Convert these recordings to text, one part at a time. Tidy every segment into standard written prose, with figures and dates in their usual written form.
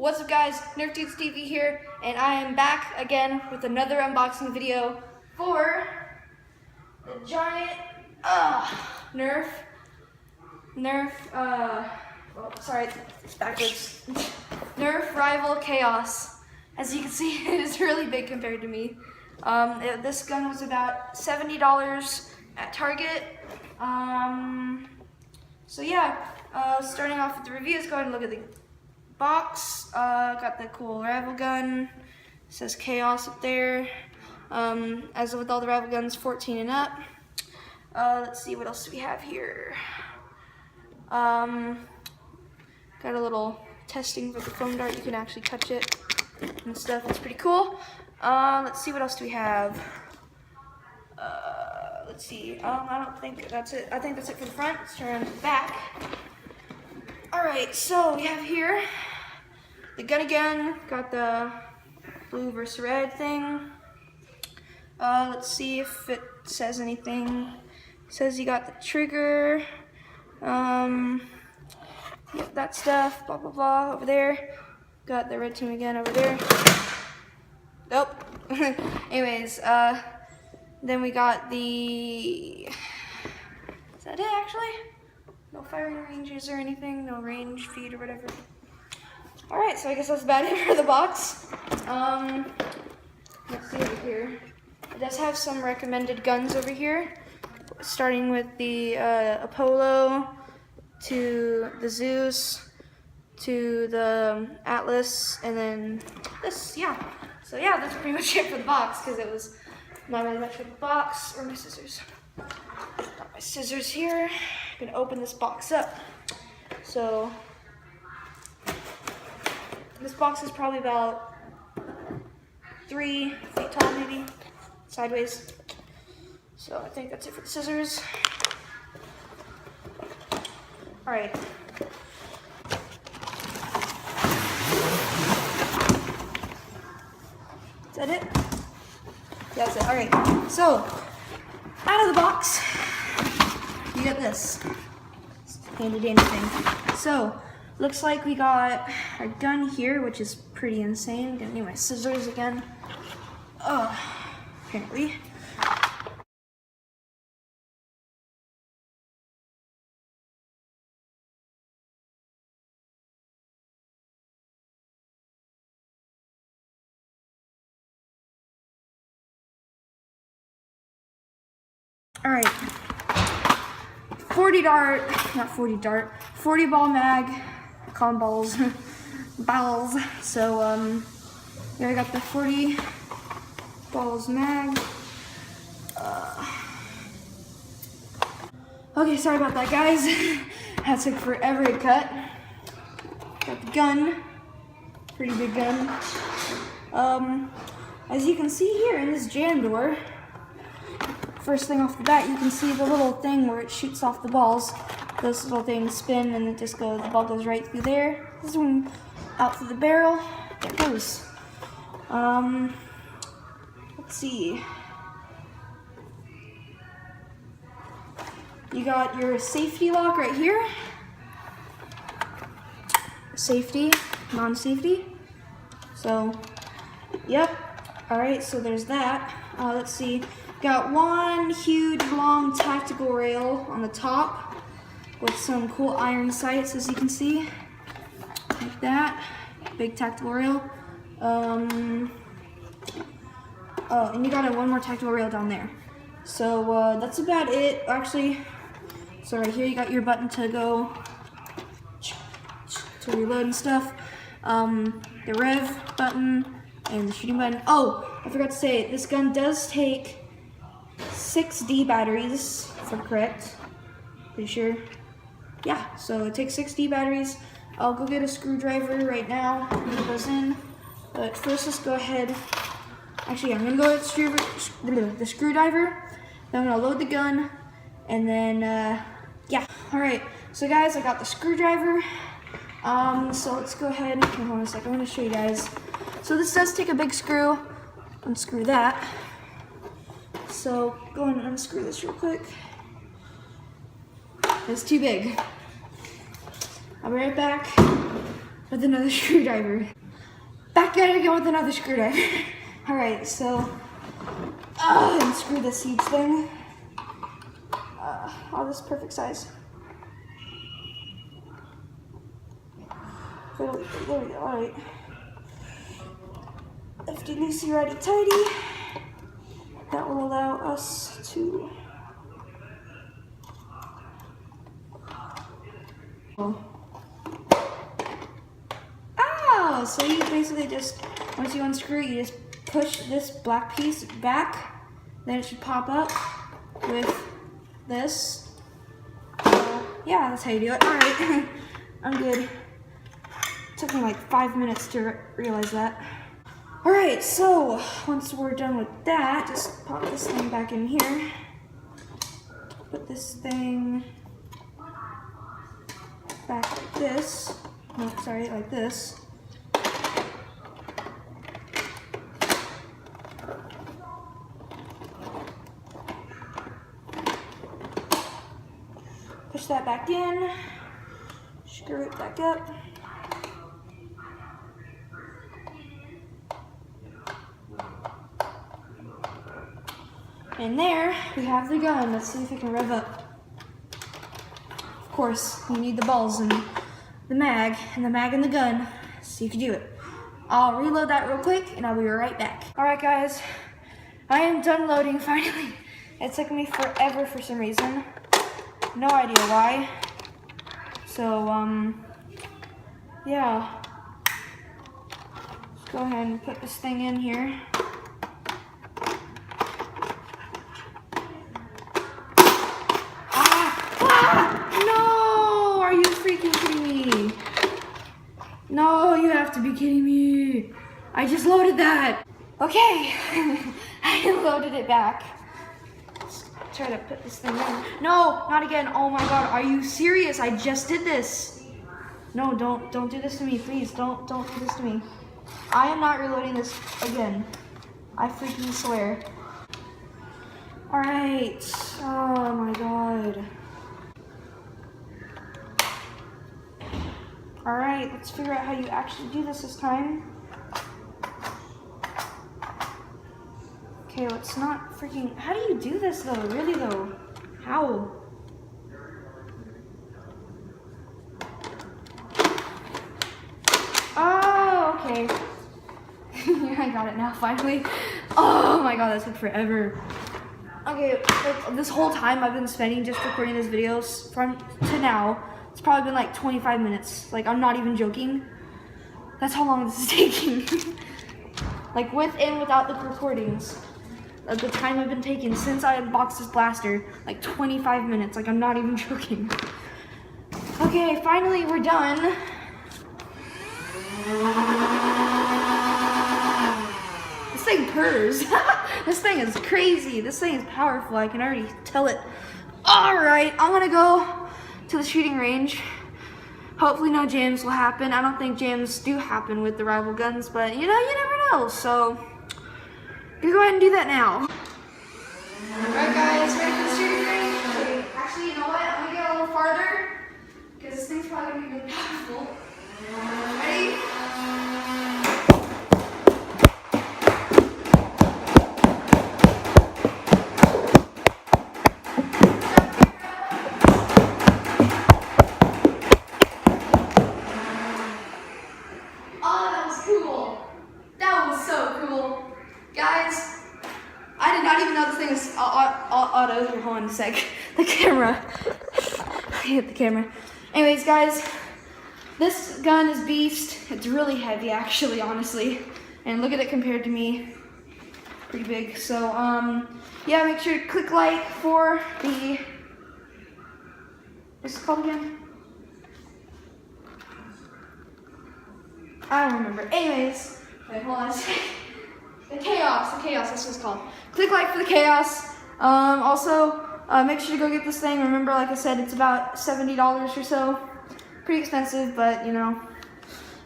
What's up guys, Nerf TV here, and I am back again with another unboxing video for the giant Nerf, sorry, it's backwards. Nerf Rival Kayos. As you can see, it is really big compared to me. This gun was about $70 at Target. So yeah, starting off with the reviews, go ahead and look at the box. Got the cool rival gun. It says Kayos up there. As with all the rival guns, 14 and up. Let's see, what else do we have here? Got a little testing for the foam dart. You can actually touch it and stuff. It's pretty cool. Let's see, what else do we have? Let's see. I don't think that's it. I think that's it for the front. Let's turn around to the back. Alright, so we have here the gun again. Got the blue versus red thing. Let's see if it says anything. It says you got the trigger. Yep, that stuff. Blah, blah, blah. Over there. Got the red team again over there. Nope. Anyways, then we got the... Is that it, actually? No firing ranges or anything, no range feed or whatever. Alright, so I guess that's about it for the box. Let's see over here. It does have some recommended guns over here, starting with the Apollo, to the Zeus, to the Atlas, and then this, yeah. So yeah, that's pretty much it for the box, because it was not really much of a box. Or my scissors. Got my scissors here. I'm gonna open this box up. So this box is probably about 3 feet tall, maybe sideways. So I think that's it for the scissors. All right. Is that it? Yeah, that's it. All right. So out of the box, you get this handy dandy thing. So, looks like we got our gun here, which is pretty insane. Gonna need my scissors again. Apparently. All right. 40 ball mag, call them balls, balls. So, yeah, I got the 40 balls mag. Okay, sorry about that, guys. That took forever to cut. Got the gun, pretty big gun. As you can see here in this jam door, first thing off the bat, you can see the little thing where it shoots off the balls. Those little things spin and it just goes, the ball goes right through there. This one out through the barrel. There it goes. Let's see. You got your safety lock right here. Safety, non-safety. So, yep. Alright, so there's that. Let's see. Got one huge long tactical rail on the top with some cool iron sights, as you can see, like that. Big tactical rail. Oh, and you got one more tactical rail down there. So that's about it. Actually, so right here you got your button to go to reload and stuff. The rev button and the shooting button. Oh, I forgot to say, this gun does take 6D batteries, if I'm correct. Pretty sure. Yeah, so it takes 6D batteries. I'll go get a screwdriver right now and put those in. But first, let's go ahead. Actually, I'm gonna go with the screwdriver. Then I'm gonna load the gun, and then yeah. All right. So guys, I got the screwdriver. So let's go ahead. Hold on a second. I'm gonna show you guys. So this does take a big screw. Unscrew that. So go ahead and unscrew this real quick. It's too big. I'll be right back. with another screwdriver. Back at it again with another screwdriver. All right, so unscrew the seeds thing. Oh, this is perfect size. There we go, all right. Lefty loosey, righty tighty. That will allow us to. Oh, so you basically just, once you unscrew, you just push this black piece back, then it should pop up with this. Yeah, that's how you do it. All right, I'm good. Took me like 5 minutes to realize that. All right, so once we're done with that, just pop this thing back in here. Put this thing back like this. No, sorry, like this. Push that back in. Screw it back up. And there, we have the gun. Let's see if it can rev up. Of course, you need the balls and the mag and the gun, so you can do it. I'll reload that real quick and I'll be right back. All right, guys, I am done loading finally. It took me forever for some reason. No idea why. So, yeah. Let's go ahead and put this thing in here. No! Are you freaking kidding me? No, you have to be kidding me. I just loaded that. Okay, I loaded it back. Let's try to put this thing in. No, not again. Oh my God, are you serious? I just did this. No, don't do this to me, please. Don't do this to me. I am not reloading this again. I freaking swear. All right. Oh my God. All right, let's figure out how you actually do this time. Okay, let's not freaking, how do you do this though? Really though? How? Oh, okay. I got it now, finally. Oh my God, that took forever. Okay, like, this whole time I've been spending just recording these videos from to now, it's probably been like 25 minutes. Like, I'm not even joking. That's how long this is taking. Like, with and without the recordings. Of the time I've been taking since I unboxed this blaster, like 25 minutes. Like, I'm not even joking. Okay, finally we're done. This thing purrs. This thing is crazy. This thing is powerful. I can already tell it. All right, I'm gonna go to the shooting range. Hopefully no jams will happen. I don't think jams do happen with the rival guns, but you know, you never know. So, you go ahead and do that now. All right, guys, ready for the shooting range? Okay, actually, you know what? I'm gonna get a little farther because this thing's probably gonna be really powerful. Ready? Guys, I did not even know this thing was auto. Here, hold on a sec. The camera. I hit the camera. Anyways, guys, this gun is beast. It's really heavy, actually, honestly. And look at it compared to me. Pretty big. So, yeah, make sure to click like for the, what's it called again? I don't remember. Anyways, wait, hold on a sec. The Kayos, that's what it's called. Click like for the Kayos. Also, make sure to go get this thing. Remember, like I said, it's about $70 or so. Pretty expensive, but you know.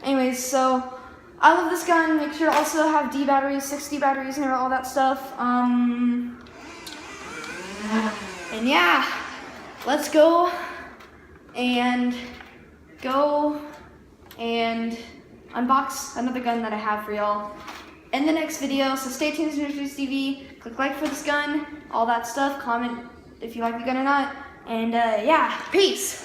Anyways, so I love this gun. Make sure to also have D batteries, 6D batteries, and all that stuff. And yeah, let's go and go and unbox another gun that I have for y'all in the next video. So stay tuned to Nerf TV. Click like for this gun, all that stuff. Comment if you like the gun or not. And yeah, peace.